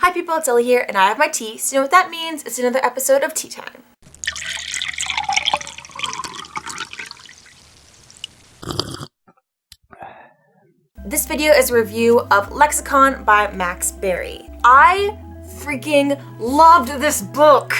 Hi people, it's Ellie here, and I have my tea, so you know what that means. It's another episode of Tea Time. This video is a review of Lexicon by Max Barry. I freaking loved this book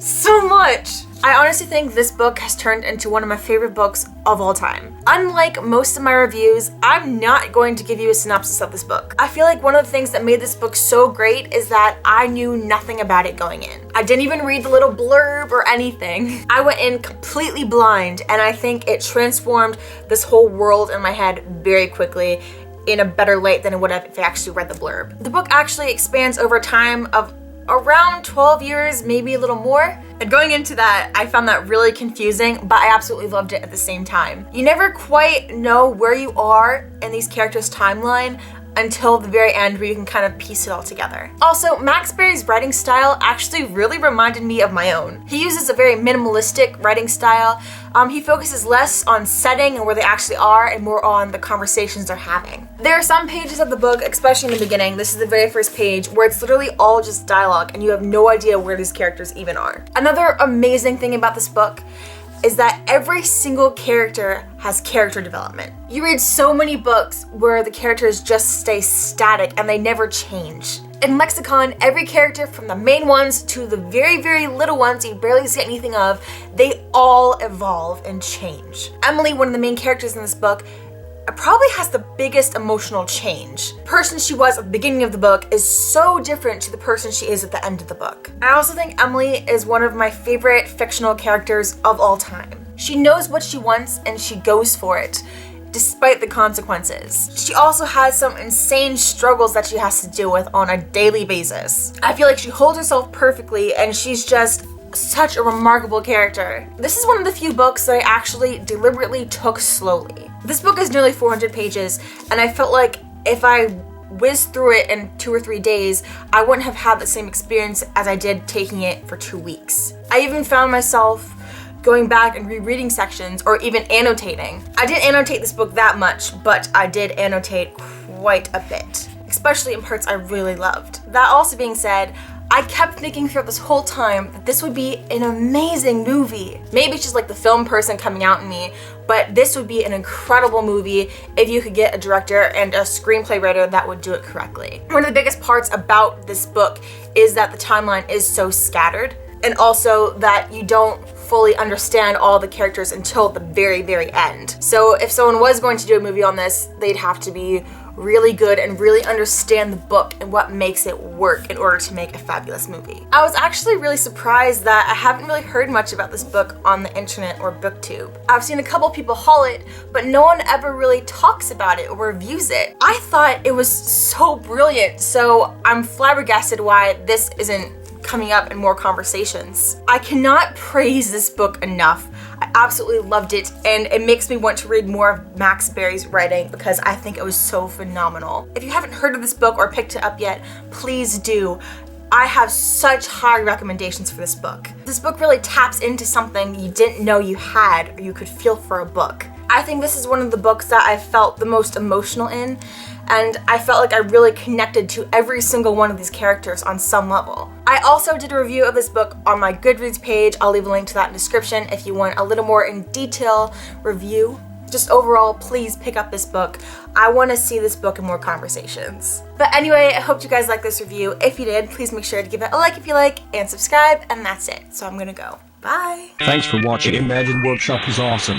so much. I honestly think this book has turned into one of my favorite books of all time. Unlike most of my reviews, I'm not going to give you a synopsis of this book. I feel like one of the things that made this book so great is that I knew nothing about it going in. I didn't even read the little blurb or anything. I went in completely blind, and I think it transformed this whole world in my head very quickly in a better light than it would have if I actually read the blurb. The book actually expands over a time of around 12 years, maybe a little more. And going into that, I found that really confusing, but I absolutely loved it at the same time. You never quite know where you are in these characters' timeline until the very end where you can kind of piece it all together. Also, Max Barry's writing style actually really reminded me of my own. He uses a very minimalistic writing style. He focuses less on setting and where they actually are and more on the conversations they're having. There are some pages of the book, especially in the beginning, this is the very first page, where it's literally all just dialogue and you have no idea where these characters even are. Another amazing thing about this book is that every single character has character development. You read so many books where the characters just stay static and they never change. In Lexicon, every character from the main ones to the very, very little ones you barely see anything of, they all evolve and change. Emily, one of the main characters in this book, probably has the biggest emotional change. The person she was at the beginning of the book is so different to the person she is at the end of the book. I also think Emily is one of my favorite fictional characters of all time. She knows what she wants and she goes for it, despite the consequences. She also has some insane struggles that she has to deal with on a daily basis. I feel like she holds herself perfectly and she's just such a remarkable character. This is one of the few books that I actually deliberately took slowly. This book is nearly 400 pages, and I felt like if I whizzed through it in 2 or 3 days, I wouldn't have had the same experience as I did taking it for 2 weeks. I even found myself going back and rereading sections or even annotating. I didn't annotate this book that much, but I did annotate quite a bit, especially in parts I really loved. That also being said, I kept thinking throughout this whole time that this would be an amazing movie. Maybe it's just like the film person coming out in me, but this would be an incredible movie if you could get a director and a screenplay writer that would do it correctly. One of the biggest parts about this book is that the timeline is so scattered, and also that you don't fully understand all the characters until the very, very end. So if someone was going to do a movie on this, they'd have to be really good and really understand the book and what makes it work in order to make a fabulous movie. I was actually really surprised that I haven't really heard much about this book on the internet or booktube. I've seen a couple people haul it, but no one ever really talks about it or reviews it. I thought it was so brilliant, so I'm flabbergasted why this isn't coming up in more conversations. I cannot praise this book enough. I absolutely loved it, and it makes me want to read more of Max Barry's writing because I think it was so phenomenal. If you haven't heard of this book or picked it up yet, please do. I have such high recommendations for this book. This book really taps into something you didn't know you had or you could feel for a book. I think this is one of the books that I felt the most emotional in, and I felt like I really connected to every single one of these characters on some level. I also did a review of this book on my GOODREADS page. I'll leave a link to that in the description if you want a little more in detail review. Just overall, please pick up this book. I want to see this book in more conversations. But anyway, I hope you guys liked this review. If you did, please make sure to give it a like if you like, and subscribe, and that's it. So I'm gonna go. Bye! Thanks for watching. Imagine Workshop is awesome.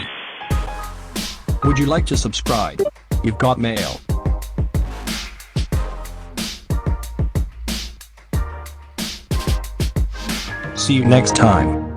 Would you like to subscribe? You've got mail. See you next time.